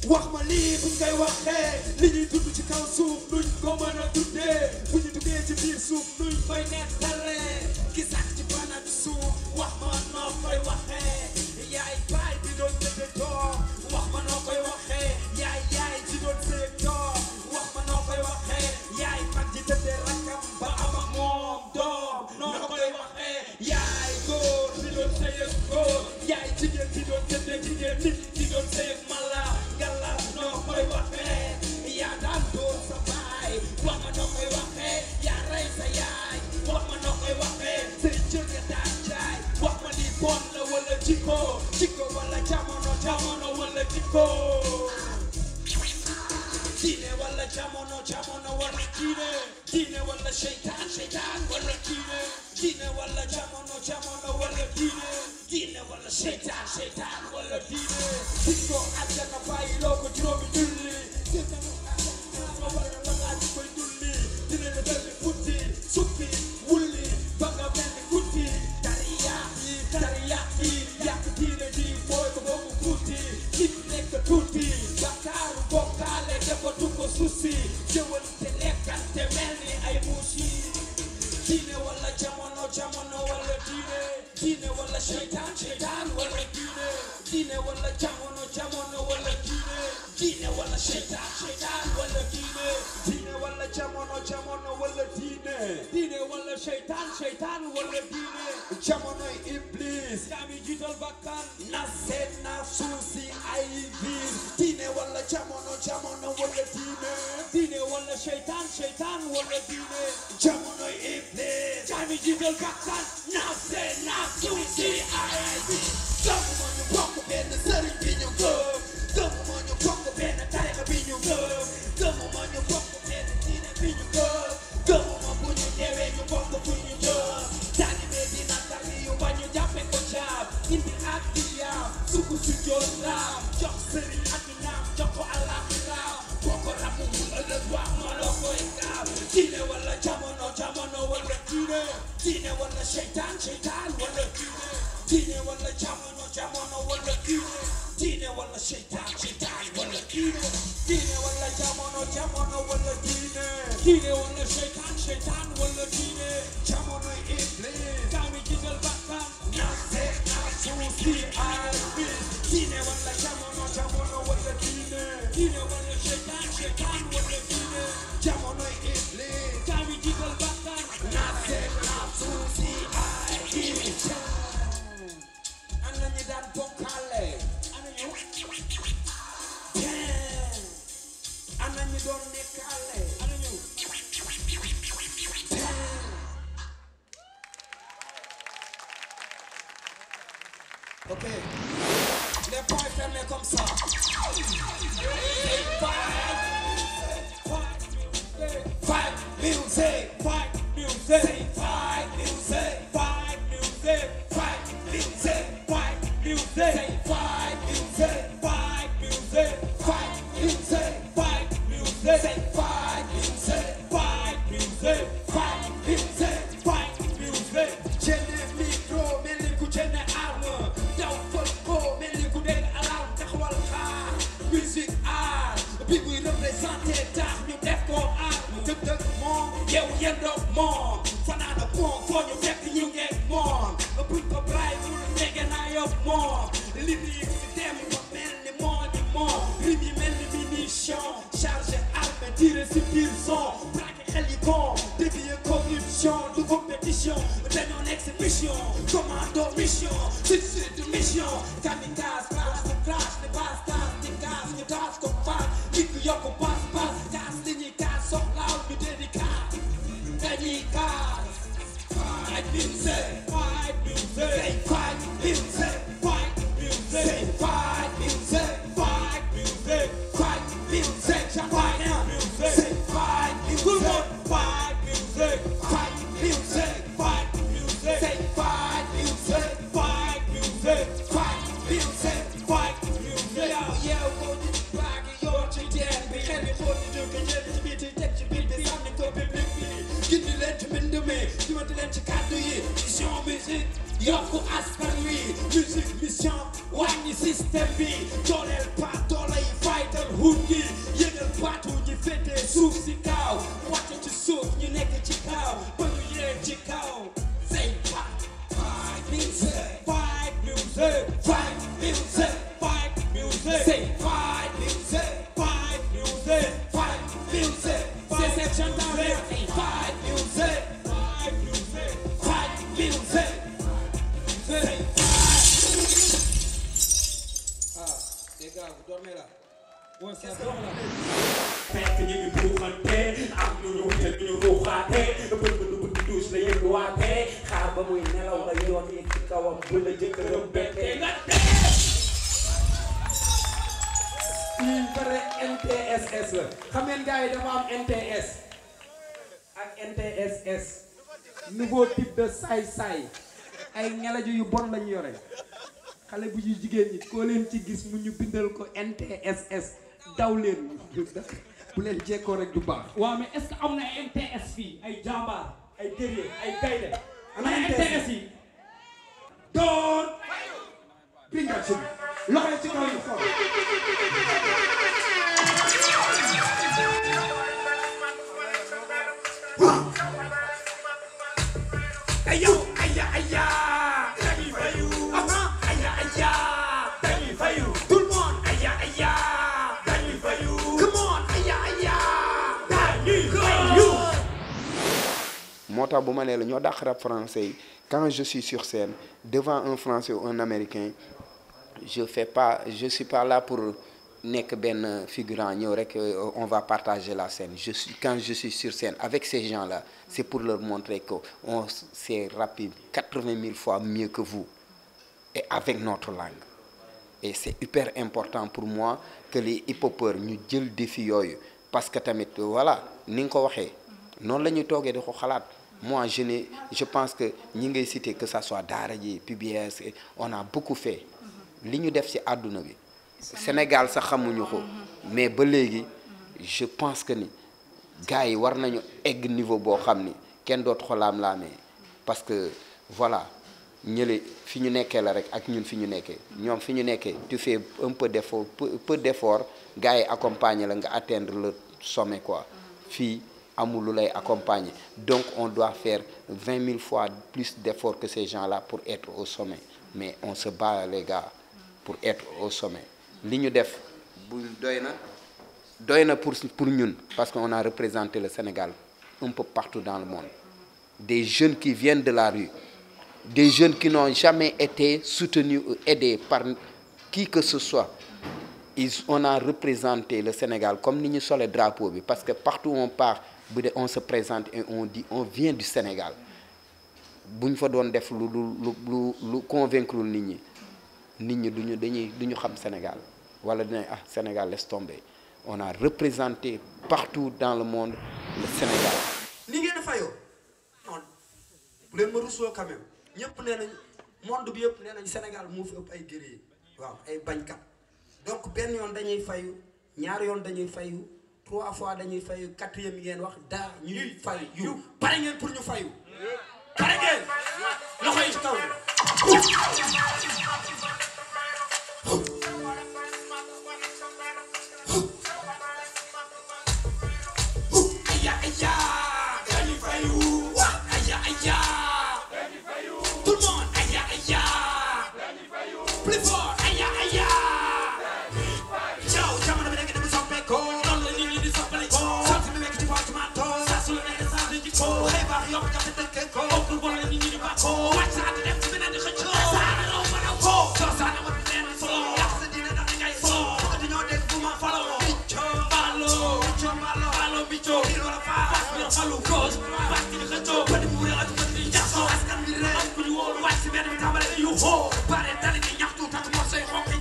wax ma lii buñ koy waxee li ñuy dund ci kaw suuf nuñ ko mën a tuddee bu ñu duggee ci biir suuf nuñ koy nettalee ki sax ci banat suuf wax ma noo koy waxee yaay baay bi doon tëdde doom wax ma noo koy waxee yaay ci doon seeg doom wax ma noo koy waxee yaay mag ji tëdde rakkam ba am ak moom doom noo koy waxee yaay góor bi doon seeg góor yaay jigéen bi doon tëdde jigéen nit ki doon seeg mala ngalla noo koy waxee yaa daan doon sa baay wax ma noo koy waxee yaa rey sa yaay wax ma noo koy waxee say jënga daan jaay wax ma ni bon la wala jikko wala jamono wala jikko diine wala jamono wala diine wala seytaan wala diine wala jamono wala diine wala seytaan wala diine jikko àjjana bàyyi loo ko juróomi julli wala koy julli dina la daldi futti sukki wulli ba nga mel ni gutti tariyaat yi yàq diine ji booy ko boobu tuuti nit nekk tuuti bakkaaru bokkaale defatu ko suusi jëwante lekkante mel ni ay muusi diine wala jamono wala diine wala seytaan wala diine wala jamono wala diine wala seytaan wala diine wala jamono wala diine wala seytaan wala diine jamonoy iblis kami jiital bakkan na seet na suusi ay biir diine wala jamono wala diine wala seytaan wala diine jamonoy iblis kami jiital bakkan na seet na suusi ay biir gëmuma ñu bokk benn sëriñ bi ñu gëm gëmuma ñu bokk benn tarixa bi ñu gëm gëmuma ñu bokk benn diine bi ñu gëm gëmuma bu ñu deewee ñu bokk fu ñu jëm taalibe dina tari yu ba ñu jàppe ko jaam indi ak diyaam sukku su joon laam jox sëriñ ak naam jox ko alaxiraam boo ko ramu mu ëllëg wax ma loo koy gaam diine wala jamono wala diine wala seytaan wala diine wala jamono wala diine wala seytaan wala diine wala jamono wala diine wala seytaan wala diine jamonoy iblis kami jiital bakkan na seet na suusi ay biir diine wala jamono wala diine wala seytaan wala diine jamonoy iblis kami jiital bakkan na seet na suusi ay biir ana ñi daan bokkaale ana ñu ana ñi doon nekkaale ana ñu ok les poings fermés comme ça fight music Get the legend in the man, you want the legend, got the vision music. yokku askan wi musique mission wàññi système bi dooleel baat doolay faytal hut gi yëgal baatu ñi féete suuf si kaw wàcc ci suuf ñu nekk ci kaw ba ñu yéeg ci kaw say fight music fight music fight music fight music say fight music fight music fight music c'est cette chanteuse fight music fight music fight music fekk ñu ngi buuxante am ñu ñu wute ñu ruuxaate bëgg lu bëgg duus la yënguwaate xaar ba muy nelaw nga yoon yi ci kawam bu la jëkkëram bettee nga dee fii bare NTSS la xam ngeen gars yi dafa am NTS ak NTSS nouveau type de saay-saay ay ngelaju yu bon lañu yore xale bu ñu jigéen ñi koo leen ci gis mu ñu bindal ko NTSS daw leen bu leen jekkoo rek du baax. waaw mais est-ce que am na ay NTS fii ay jàmbaar ay guerrier ay gaynde ana NTS yi doon bingal ci loxo ci kaw ñu fo ayo aya aya dañuy fayu aya aya dañuy fayu tout le monde aya aya dañuy fayu come on aya aya dañuy fayu moo tax bu ma nee la ñoo dàq rap français yi quand je suis sur scène devant un français ou un américain je suis pas là pour nekk benn figurant ñëw rek on va partager la scène quand je suis sur scène avec ces gens-là c'est pour leur montrer que on sait rapper 80 000 fois mieux que vous et avec notre langue et c'est hyper important pour moi que les hip-hopeurs ñu jël défi yooyu parce que tamit voilà ni nga ko waxee noonu la ñuy toogee di ko xalaat moi je pense que ñi ngay citer que ça soit Daara J PBS on a beaucoup fait li ñu def ci àdduna bi Sénégal sax xamuñu ko mais ba léegi je pense que ni gars yi war nañu egg niveau boo xam ni kenn dootu ko laam-laamee parce que voilà ñële fi ñu nekkee la rek ak ñun fi ñu nekkee ñoom fi ñu nekkee tu fais un peu d'effort gars yi accompagner la nga atteindre le sommet quoi fii amul lu lay accompagner donc on doit faire 20 000 fois plus d'efforts que ces gens-là pour être au sommet mais on se bat les gars pour être au sommet li ñu def bu doy na pour ñun parce qu'on a représenté le Sénégal un peu partout dans le monde des jeunes qui viennent de la rue des jeunes qui n'ont jamais été soutenus ou aidés par qui que ce soit on a représenté le Sénégal comme ni ñu sole drapeau bi parce que partout où on part bu dee on se présente et on dit on vient du Sénégal bu ñu fa doon def lu convaincre nit ñi duñu xam Sénégal wala dinañ Sénégal laisse tomber on a représenté partout dans le monde le Sénégal. ni ngeen fayoo non bu leen ma rusoo quand même ñëpp nee nañ monde bi yëpp nee nañ Sénégal moo fi ëpp ay guerrier waaw ay bañkat donc benn yoon dañuy fayu ñaar yoon dañuy fayu 3 fois dañuy fayu 4e ngeen wax daa ñuy fayu pare ngeen pour ñu fayu pare ngeen loxo yi ci kaw Say what?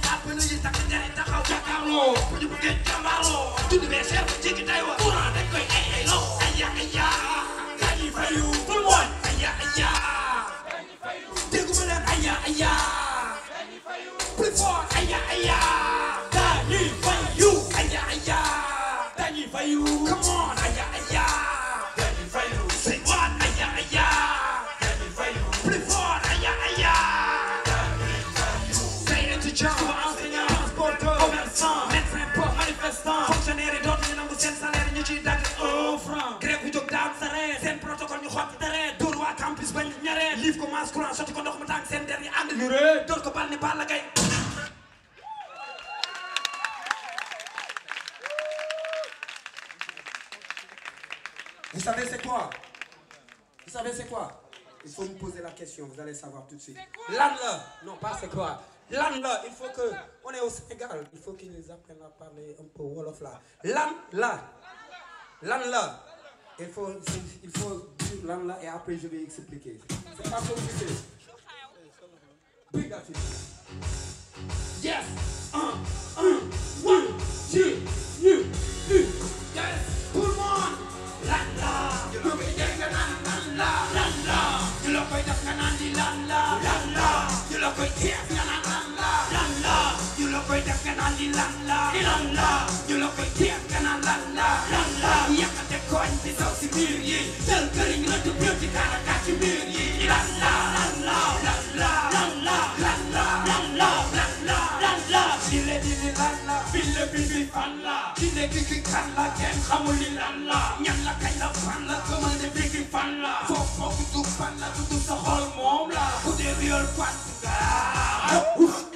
Play for xotti dara dóor waa campus bañ ñaree liif ko maas courant sotti ko ndox mu tàng seen der yi ànd ñu ree dóor ko bal ni Balla Gaye. Vous savez c'est quoi? Vous savez c'est quoi? Il faut me poser la question, vous allez savoir tout de suite. Lan la, non pas c'est quoi. Lan la, il faut que, on est au Sénégal, il faut qu'ils apprennent à parler un peu wolof là. Lan la, il faut dire lan la et après je vais expliquer. C'est pas compliqué. Big that shit. Yes, one, two, yes, tout le monde. Lan la, you look at the lan la, lan la, you look at the lan la, lan la, you look at the lan la, you look at the lan la, you look at the lan la, yakate coin bi saw si biir yi, jël këriñ la du beauty kara ka ci biir yi, lan la, lan la, lan la, lan la, lan la, lan la, lan la, lan la, dile dile lan la, bille bibi fan la, dile kiki kan la, kenn xamul li lan la, ñan la kañ la fan la, gëmal ne bigi fan la, foofu du fan la, du sa xol moom la, ku dee real fan nga,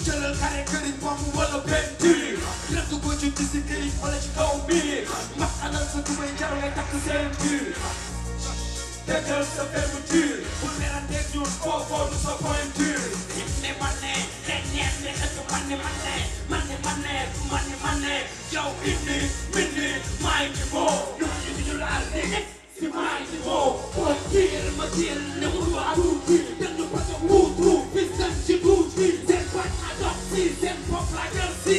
jëlal kare këriñ bomb wala peinture, rëdd ko ci bisi këriñ wala ci kaw biir, max alal sa tubay jaru ngay takk ceinture, dëggal sa fermeture, bu meranteeg ñun foofoo du sa pointure, nit ne man ne, ñeent ne ëtt man ne, yow indi, mindi, maay ni moo, ñu laal di, si maay ni moo, boo tiir ma tiir ne mu waa tuuti, dañu ko sa wuutu, bis dañ ci tuuti, seen bañ a dox si, seen bopp la jël si,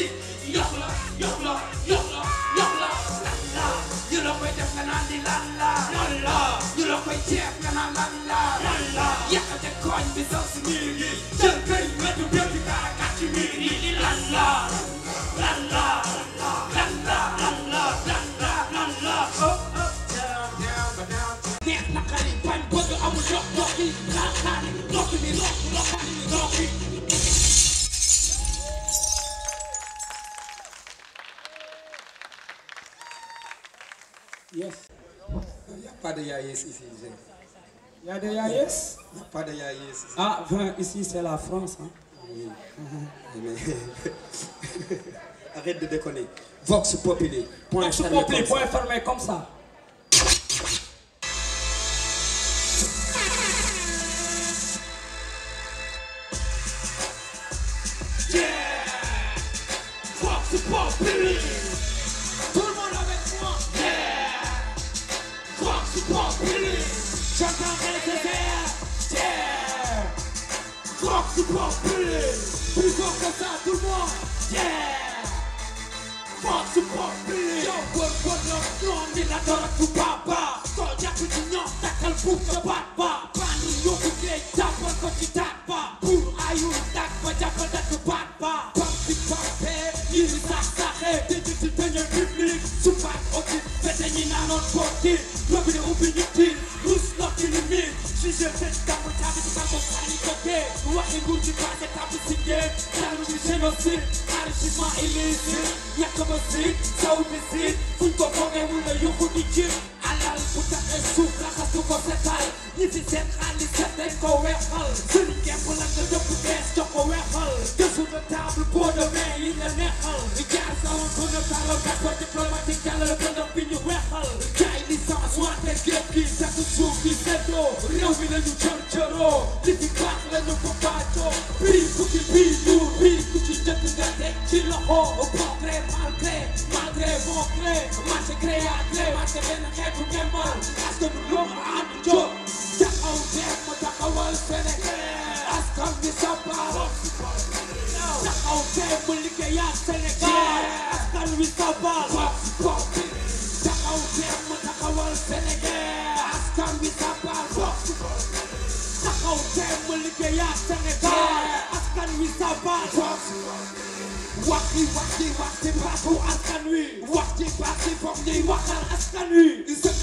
yox la, lan la, ñu la koy def nga naan di lan la, ñu la koy ceeb nga naan lan la, yàqate koñ bi saw si miir yi, jël këñ wetu bépp di kaara kat ci miir yi, lan la, neex na xari bañ bëgg amul dox yi, xaar dox bi dox bi. Yes. Il n'y a pas de yaïs ici. Il y a des yaïs? Il n'y a pas de yaïs ici. Ah, ben, ici c'est la France. Hein? Oui. Arrête de déconner. Vox Populi. Point fermé comme ça. Yeah! Vox Populi! Tout le monde avec moi! Yeah! Vox Populi! J'entendrai tes airs! Yeah! Vox Populi! Plus fort que ça, tout le monde! Yeah! Vox Populi! Yo, bon, non, ni la dora tu papa! Soo jàpp ci ñoom takkal buub sa baat ba! Bandi yóbbu géej jàppal ko ci taat ba! Pour ayul tàkk ba jàppal dakk baat ba! Pampi pampee, ñi sax-saxee, ci dañu public, su baat otit, fete ñi naanoon booti, lobi ne ubbi ñu tiit, rus nokki ni miir, jugé tëj tàmbu tàbbi ci kanko sànni ko dee, waxi nguur ci passé tàbbi si géej, tàbbi ci génocide, enrichissement illicite, ñàkk ba siit, saw bi siit, fuñ ko foogee wul la yóbbu di jiit, alal bu taxee suuf raxasu ko setal, ñi fi seen xaalis set dañ ko weexal, sëriñ kepp la nga dëpp bees jox ko weexal, dessous de table boo demee yi la neexal, jaar salon bu nga tàllal passeport diplomatique jàllale ko ndam bi ñu weexal, jaay licence wante géej gi takk suuf di seddoo, réew mi la ñu cërcëroo, li fi baax la ñu ko baatoo, bii fukki bii ñuul bii ku ci jëkk nga teg ci loxo, progrès malgré bon gré, marché gré à gré, marché benn xeetu ngemal, askan bi lu mu ànd jóg, taxaw teeg ma taxawal Sénégal, askan bi sabal, taxaw teeg ma liggéeyaat Sénégal, askan bi sabal, taxaw teeg ma taxawal Sénégal, askan bi sabal, taxaw teeg ma liggéeyaat Sénégal, askan bi sabal. Waxi baatu askan wi, waxi baati foog ñuy waxal askan wi, sëkk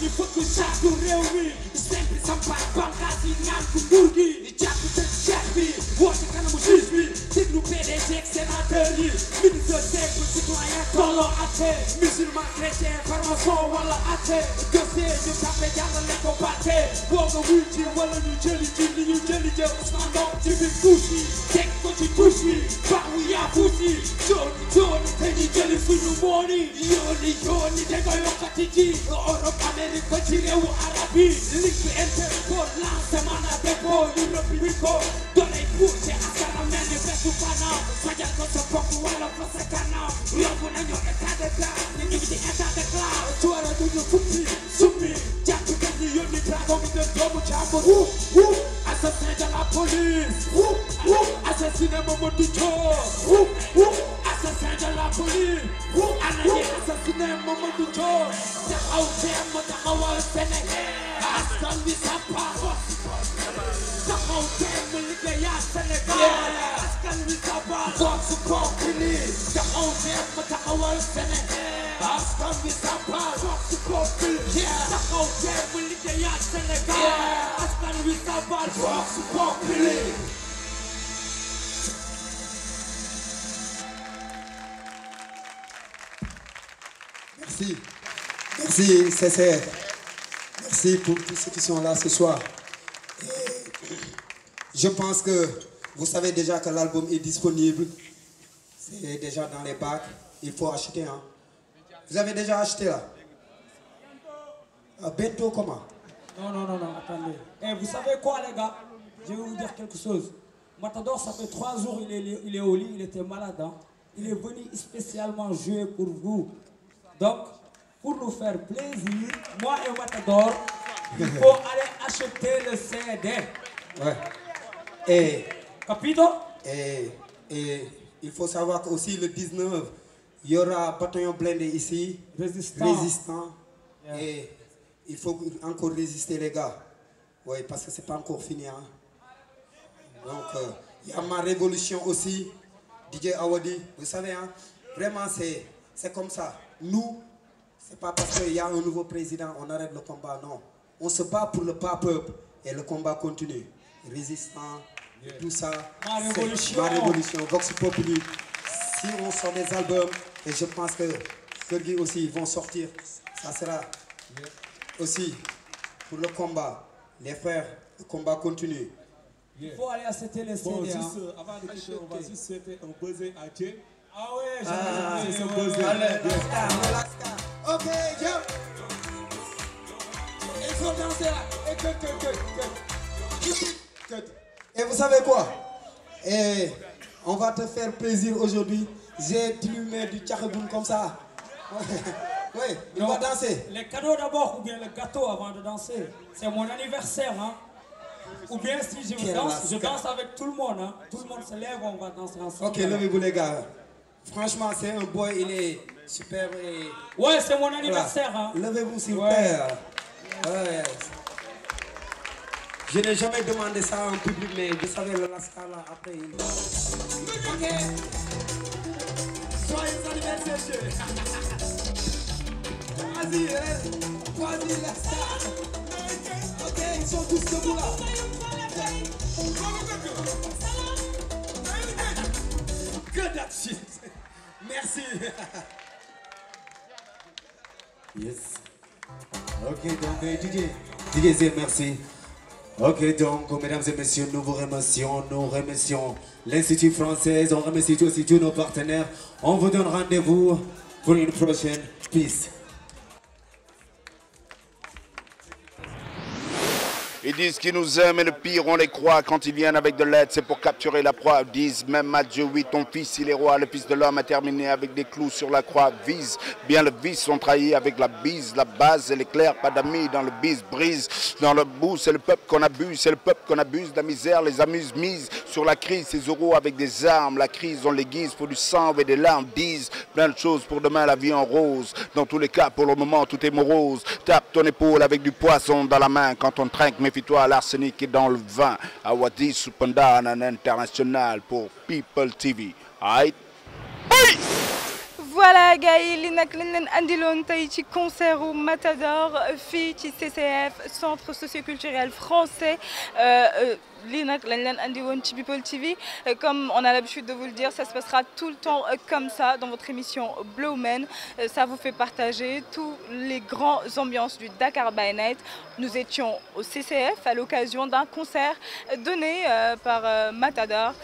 ñu fëkk saatu réew mi, sempi sampaat banqaas yi ñaan ku nguur gi, jàpp tëj chef bi, woote kanamu juge bi, déglu PDG ak sénateur yi, ministre simple citoyen tolloo atte, musulman chrétien farmason wala atte, dossier ñu tàppe jàllale ko bàtte boo nga wuy ci wala ñu jëli ci li ñu jëli jël Ousmane Ngom ci biir couche yi teg ko ci couche yi baax wu yaa fuuti jooni jooni te ñu jëli suñu mooni yooni yooni te nga yokkati ci Europe Amérique ko ci réewu arab yi ligue Interpol lancé mana dépôt ñu rëbbi ko dooley poussé askanam mel ni besu kanam fajal ko sa bopp wala fa sa kanam yóbbu nañu état de grâce ñu ngi ci état de grâce suwara duñu futti summi jàpp kat ñi yónni dragon bi de doomu jàmbur assassin de la police assassiné Mamadou Diop assassin de la police ana ñi assassiné Mamadou Diop taxaw teem taxawal Sénégal askan bi sàppa taxaw teem liggéeyaat Sénégal askan bi sàppa vox populi taxaw teem taxawal Sénégal askan bi sàppa vox populi taxaw teem liggéeyaat Sénégal askan bi sàppa vox populi. Merci. Merci CCR. Merci pour tous ceux qui sont là ce soir. Et je pense que vous savez déjà que l'album est disponible. C'est déjà dans les bacs. Il faut acheter. Hein. Vous avez déjà acheté là? Bientôt comment? Non, attendez. Et vous savez quoi les gars? Je vais vous dire quelque chose. Matador, ça fait 3 jours il est au lit, il était malade. Hein? Il est venu spécialement jouer pour vous. Donc, pour nous faire plaisir, moi et Matador, il faut aller acheter le CD. Ouais. Et... Capito? Et il faut savoir qu'aussi le 19, il y aura Bataillon Blindé ici. Résistant. Yeah. Et il faut encore résister les gars. Oui, parce que c'est pas encore fini. Hein. Donc, il y a ma révolution aussi. DJ Awadi, vous savez, hein, vraiment c'est comme ça. Nous, c'est pas parce qu'il y a un nouveau président, on arrête le combat, non. On se bat pour le peuple et le combat continue. Résistant, tout ça. Ma révolution. Ma révolution, Vox Populi. Si on sort des albums, et je pense que Fergie aussi, ils vont sortir, ça sera aussi pour le combat. Les frères, le combat continue. Il faut aller acheter les CD. Bon, juste, hein. avant de quitter, on va juste souhaiter un buzzer à Dieu. Ah ouais, c'est un buzzer. Ok, jump. Il faut danser là. Et vous savez quoi? Et on va te faire plaisir aujourd'hui. J'ai plumé du tchakoboun comme ça. Oui, on va danser. Les cadeaux d'abord ou bien le gâteau avant de danser. C'est mon anniversaire, hein. Ou bien si je danse avec tout le monde, hein. Tout le monde se lève, on va danser ensemble. Ok, levez-vous les gars. Franchement, c'est un boy, il est super. Et... Ouais, c'est mon anniversaire, voilà. hein. Levez-vous s'il vous plaît. Ouais. Je n'ai jamais demandé ça en public, mais vous savez, le Lascar là, après il... Ok. Joyeux anniversaire, chérie. Vas-y, Lascar. Ok, ils sont tous debout là. Good that shit. Merci. Yes. Ok, donc DJ Z, merci. Ok, donc, mesdames et messieurs, nous remercions l'Institut français, on remercie aussi tous nos partenaires. On vous donne rendez-vous pour une prochaine piste. Ils disent qu'ils nous aiment et le pire on les croit. Quand ils viennent avec de l'aide c'est pour capturer la proie. Ils disent même Matthieu 8 ton fils il est roi. Le fils de l'homme a terminé avec des clous sur la croix. Vise bien le vice, on trahit avec la bise. La base elle est claire, pas d'amis dans le bise. Brise dans le bout, c'est le peuple qu'on abuse. C'est le peuple qu'on abuse, la misère les amuse. Mise sur la crise, ces euros avec des armes. La crise on les guise, faut du sang et des larmes. Disent plein de choses pour demain la vie en rose. Dans tous les cas pour le moment tout est morose. Tape ton épaule avec du poisson dans la main. Quand on trinque méfie-toi à l'arsenic et dans le vin. Awadi Supandana international pour People TV. Aïe. Voilà gars yi li nag lañ leen andiloon tey ci concert u Matador fii ci CCF centre socioculturel français lii nag lañ leen andi woon ci People TV. Comme on a l'habitude de vous le dire, ça se passera tout le temps comme ça dans votre émission Blue Man. Ça vous fait partager tous les grands ambiances du Dakar by Night. Nous étions au CCF à l'occasion d'un concert donné par Matador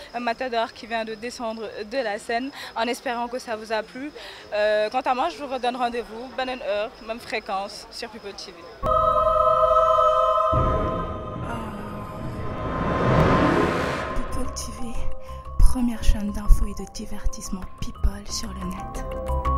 qui vient de descendre de la scène, en espérant que ça vous a plu. Quant à moi, je vous redonne rendez-vous, bonne heure, même fréquence sur People TV. People TV, première chaîne d'infos et de divertissement people sur le net.